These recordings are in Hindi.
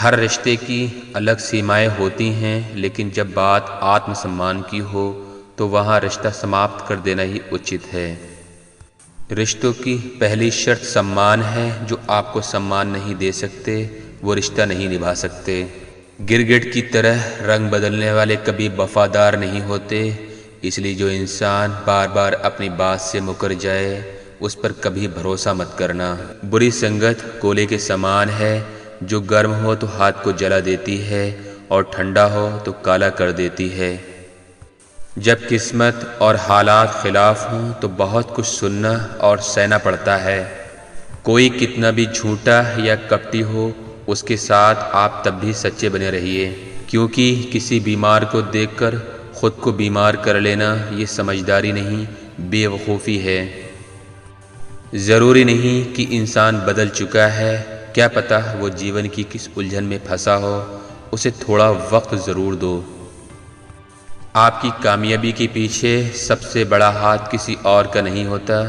हर रिश्ते की अलग सीमाएं होती हैं, लेकिन जब बात आत्मसम्मान की हो तो वहाँ रिश्ता समाप्त कर देना ही उचित है। रिश्तों की पहली शर्त सम्मान है। जो आपको सम्मान नहीं दे सकते वो रिश्ता नहीं निभा सकते। गिरगिट की तरह रंग बदलने वाले कभी वफादार नहीं होते। इसलिए जो इंसान बार बार अपनी बात से मुकर जाए उस पर कभी भरोसा मत करना। बुरी संगत कोयले के समान है, जो गर्म हो तो हाथ को जला देती है और ठंडा हो तो काला कर देती है। जब किस्मत और हालात खिलाफ हों तो बहुत कुछ सुनना और सहना पड़ता है। कोई कितना भी झूठा या कपटी हो, उसके साथ आप तब भी सच्चे बने रहिए, क्योंकि किसी बीमार को देखकर खुद को बीमार कर लेना ये समझदारी नहीं, बेवकूफ़ी है। ज़रूरी नहीं कि इंसान बदल चुका है, क्या पता वो जीवन की किस उलझन में फंसा हो। उसे थोड़ा वक्त ज़रूर दो। आपकी कामयाबी के पीछे सबसे बड़ा हाथ किसी और का नहीं होता,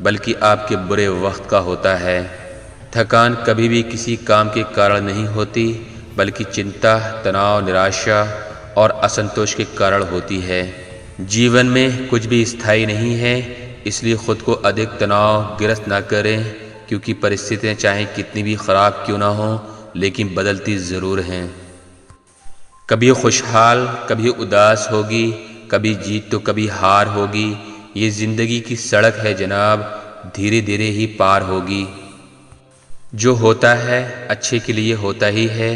बल्कि आपके बुरे वक्त का होता है। थकान कभी भी किसी काम के कारण नहीं होती, बल्कि चिंता, तनाव, निराशा और असंतोष के कारण होती है। जीवन में कुछ भी स्थायी नहीं है, इसलिए खुद को अधिक तनाव ग्रस्त ना करें, क्योंकि परिस्थितियाँ चाहे कितनी भी ख़राब क्यों ना हों, लेकिन बदलती ज़रूर हैं। कभी खुशहाल, कभी उदास होगी, कभी जीत तो कभी हार होगी। ये ज़िंदगी की सड़क है जनाब, धीरे धीरे ही पार होगी। जो होता है अच्छे के लिए होता ही है,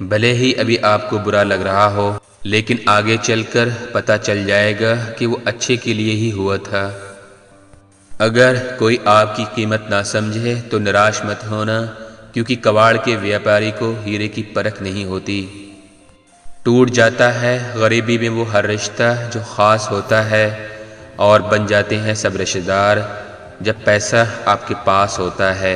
भले ही अभी आपको बुरा लग रहा हो, लेकिन आगे चलकर पता चल जाएगा कि वो अच्छे के लिए ही हुआ था। अगर कोई आपकी कीमत ना समझे तो निराश मत होना, क्योंकि कबाड़ के व्यापारी को हीरे की परख नहीं होती। टूट जाता है गरीबी में वो हर रिश्ता जो ख़ास होता है, और बन जाते हैं सब रिश्तेदार जब पैसा आपके पास होता है।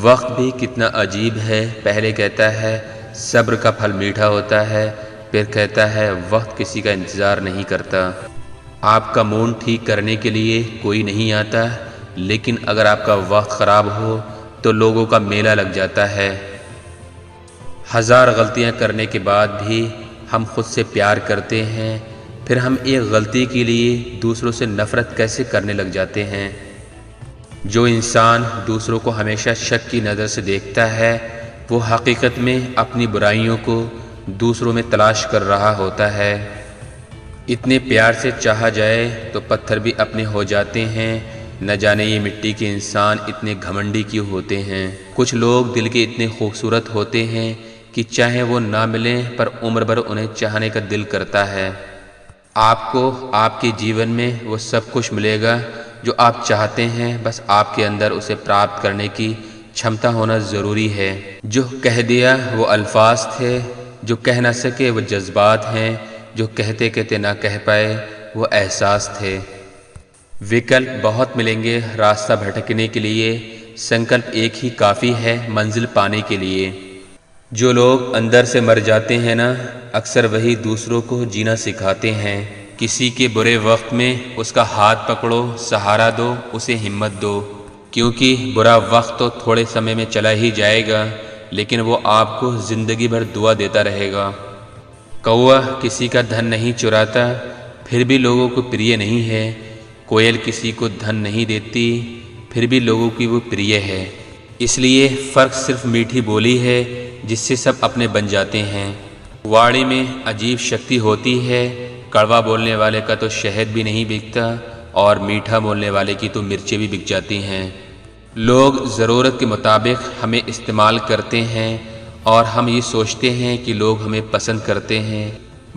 वक्त भी कितना अजीब है, पहले कहता है सब्र का फल मीठा होता है, फिर कहता है वक्त किसी का इंतज़ार नहीं करता। आपका मूड ठीक करने के लिए कोई नहीं आता, लेकिन अगर आपका वक्त ख़राब हो तो लोगों का मेला लग जाता है। हज़ार गलतियां करने के बाद भी हम खुद से प्यार करते हैं, फिर हम एक गलती के लिए दूसरों से नफ़रत कैसे करने लग जाते हैं। जो इंसान दूसरों को हमेशा शक की नज़र से देखता है, वो हकीकत में अपनी बुराइयों को दूसरों में तलाश कर रहा होता है। इतने प्यार से चाहा जाए तो पत्थर भी अपने हो जाते हैं। न जाने ये मिट्टी के इंसान इतने घमंडी क्यों होते हैं। कुछ लोग दिल के इतने खूबसूरत होते हैं कि चाहे वो ना मिलें पर उम्र भर उन्हें चाहने का दिल करता है। आपको आपके जीवन में वो सब कुछ मिलेगा जो आप चाहते हैं, बस आपके अंदर उसे प्राप्त करने की क्षमता होना ज़रूरी है। जो कह दिया वो अल्फाज थे, जो कह ना सके वो जज्बात हैं, जो कहते कहते ना कह पाए वो एहसास थे। विकल्प बहुत मिलेंगे रास्ता भटकने के लिए, संकल्प एक ही काफ़ी है मंजिल पाने के लिए। जो लोग अंदर से मर जाते हैं ना, अक्सर वही दूसरों को जीना सिखाते हैं। किसी के बुरे वक्त में उसका हाथ पकड़ो, सहारा दो, उसे हिम्मत दो, क्योंकि बुरा वक्त तो थोड़े समय में चला ही जाएगा, लेकिन वो आपको ज़िंदगी भर दुआ देता रहेगा। कौवा किसी का धन नहीं चुराता, फिर भी लोगों को प्रिय नहीं है। कोयल किसी को धन नहीं देती, फिर भी लोगों की वो प्रिय है। इसलिए फ़र्क सिर्फ मीठी बोली है जिससे सब अपने बन जाते हैं। वाणी में अजीब शक्ति होती है, कड़वा बोलने वाले का तो शहद भी नहीं बिकता, और मीठा बोलने वाले की तो मिर्चें भी बिक जाती हैं। लोग ज़रूरत के मुताबिक हमें इस्तेमाल करते हैं, और हम ये सोचते हैं कि लोग हमें पसंद करते हैं।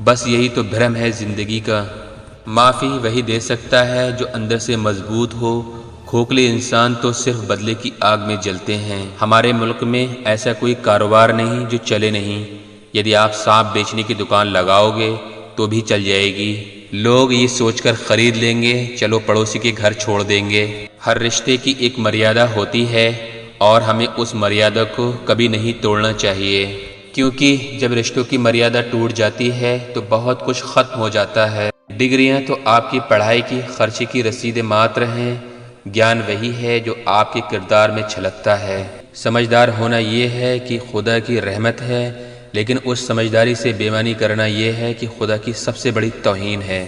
बस यही तो भ्रम है ज़िंदगी का। माफ़ी वही दे सकता है जो अंदर से मजबूत हो। खोखले इंसान तो सिर्फ बदले की आग में जलते हैं। हमारे मुल्क में ऐसा कोई कारोबार नहीं जो चले नहीं। यदि आप सांप बेचने की दुकान लगाओगे तो भी चल जाएगी। लोग ये सोचकर ख़रीद लेंगे चलो पड़ोसी के घर छोड़ देंगे। हर रिश्ते की एक मर्यादा होती है, और हमें उस मर्यादा को कभी नहीं तोड़ना चाहिए, क्योंकि जब रिश्तों की मर्यादा टूट जाती है तो बहुत कुछ ख़त्म हो जाता है। डिग्रियां तो आपकी पढ़ाई की खर्चे की रसीदें मात्र हैं, ज्ञान वही है जो आपके किरदार में छलकता है। समझदार होना ये है कि खुदा की रहमत है, लेकिन उस समझदारी से बेईमानी करना ये है कि खुदा की सबसे बड़ी तौहीन है।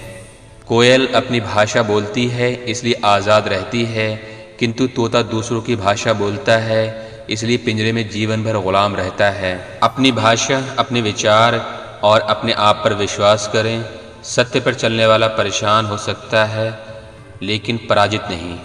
कोयल अपनी भाषा बोलती है इसलिए आज़ाद रहती है, किंतु तोता दूसरों की भाषा बोलता है इसलिए पिंजरे में जीवन भर गुलाम रहता है। अपनी भाषा, अपने विचार और अपने आप पर विश्वास करें। सत्य पर चलने वाला परेशान हो सकता है लेकिन पराजित नहीं।